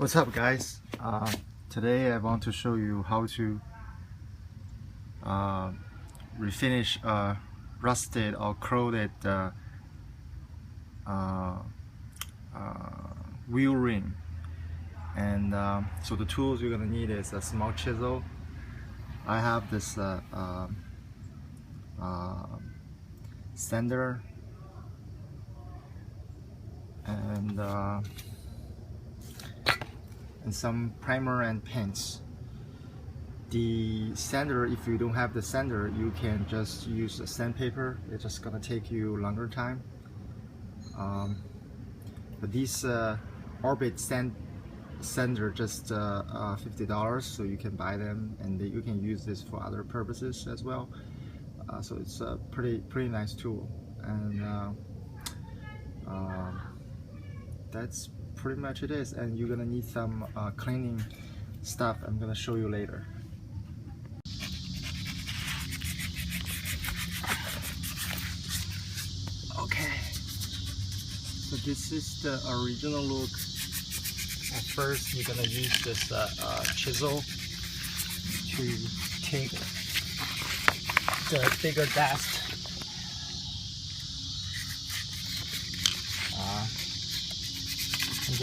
What's up, guys? Today I want to show you how to refinish a rusted or corroded wheel rim. And so the tools you're gonna need is a small chisel. I have this sander and some primer and paints. The sander, if you don't have the sander, you can just use a sandpaper. It's just gonna take you longer time. But these Orbit sander just $50, so you can buy them and you can use this for other purposes as well. So it's a pretty nice tool, and that's pretty much it is. And you're gonna need some cleaning stuff I'm gonna show you later. Okay, so this is the original look. At first you're gonna use this chisel to take the bigger dust. So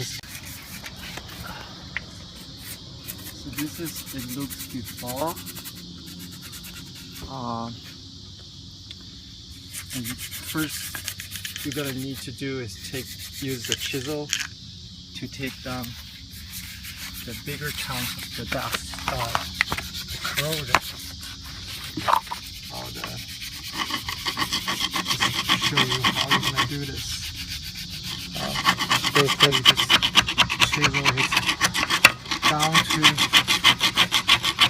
this is it looks before. And first you're gonna need to do is use the chisel to take down the bigger chunks of the dust, the corrosion. Just show you how you're gonna do this. Basically, just chisel it down to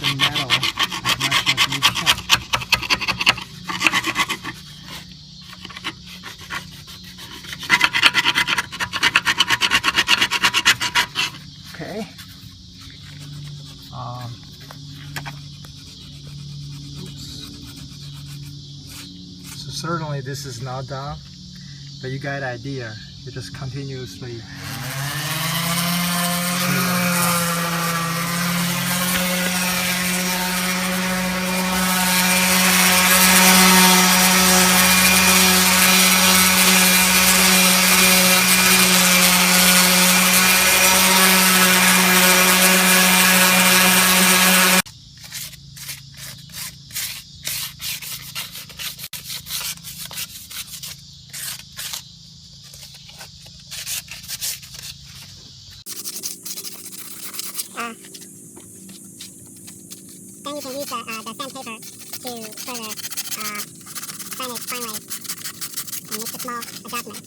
the metal as much as you can. Okay. So certainly this is not done, but you got the idea. You just continuously then you can use the sandpaper to further shine it finely and make the small adjustments.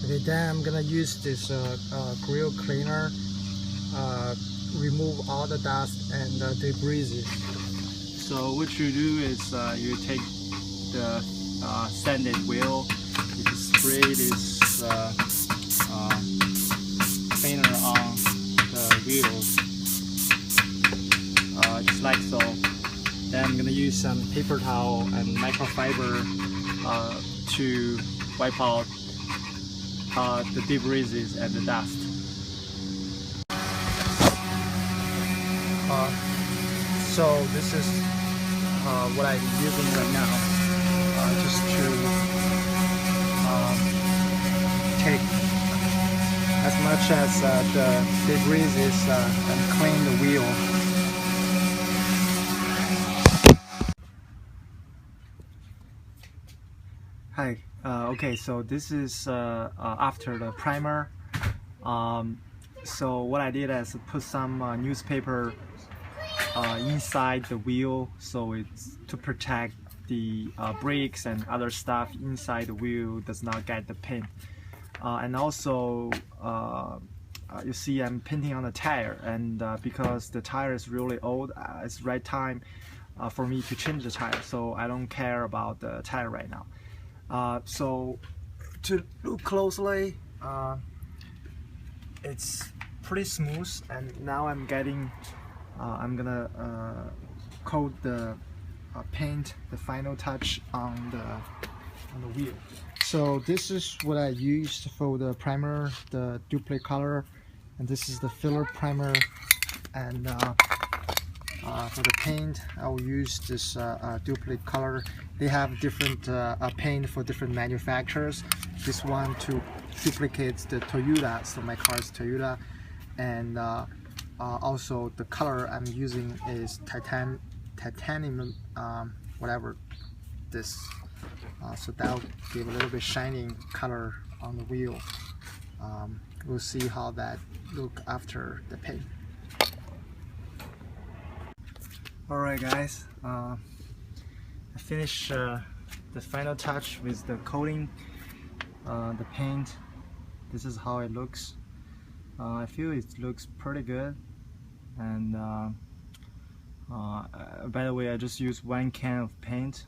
Okay, then I'm gonna use this grill cleaner, remove all the dust and debris. So what you do is you take the sanded wheel, you just spray this cleaner on the wheels. Just like so. Then I'm gonna use some paper towel and microfiber to wipe out the debris and the dust. So this is what I'm using right now, just to take as much as the debris and clean the wheel. Hi. Okay, so this is after the primer. So what I did is put some newspaper inside the wheel, so it's to protect the brakes and other stuff inside the wheel does not get the paint. And also you see I'm painting on the tire, and because the tire is really old, it's right time for me to change the tire, so I don't care about the tire right now. So to look closely, it's pretty smooth, and now I'm gonna coat the paint, the final touch on the wheel. So this is what I used for the primer, the duplicate color, And this is the filler primer, and for the paint I will use this duplicate color. They have different paint for different manufacturers. This one to duplicate the Toyota, so my car is Toyota, and also the color I'm using is titanium whatever this, so that will give a little bit shining color on the wheel. We'll see how that look after the paint. Alright guys, I finished the final touch with the coating, the paint. This is how it looks. I feel it looks pretty good. And by the way, I just used 1 can of paint,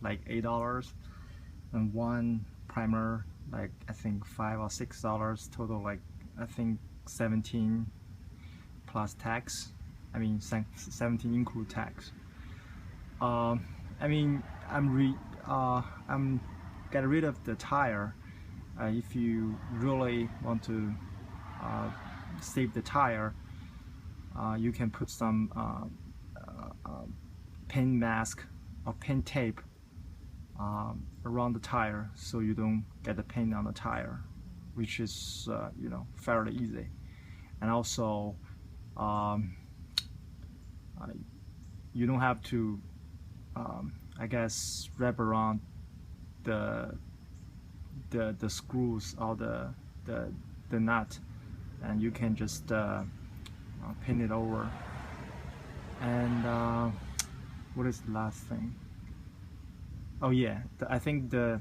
like $8, and 1 primer, like I think $5 or $6, total like I think 17 plus tax. I mean 17 include tax. I mean I'm get rid of the tire. If you really want to save the tire, you can put some paint mask or paint tape around the tire, so you don't get the paint on the tire, which is you know, fairly easy. And also you don't have to I guess wrap around the screws or the nut, and you can just paint it over. And what is the last thing? Oh yeah, I think the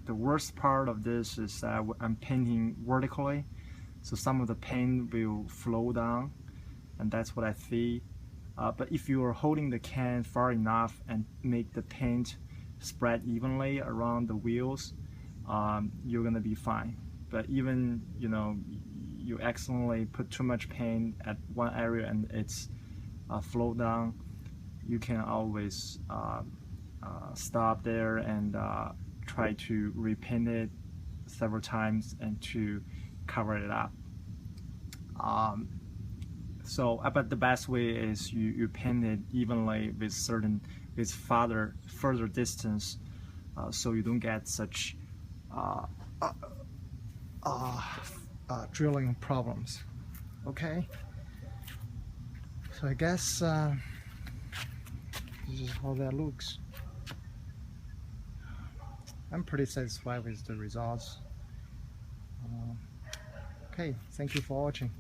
worst part of this is that I'm painting vertically, so some of the paint will flow down, and that's what I see. But if you are holding the can far enough and make the paint spread evenly around the wheels, you're gonna be fine. But even, you know, you accidentally put too much paint at one area and it's flow down, you can always stop there and try to repaint it several times and to cover it up. But the best way is you paint it evenly with further distance, so you don't get such drilling problems. Okay, so I guess this is how that looks. I'm pretty satisfied with the results. Okay, thank you for watching.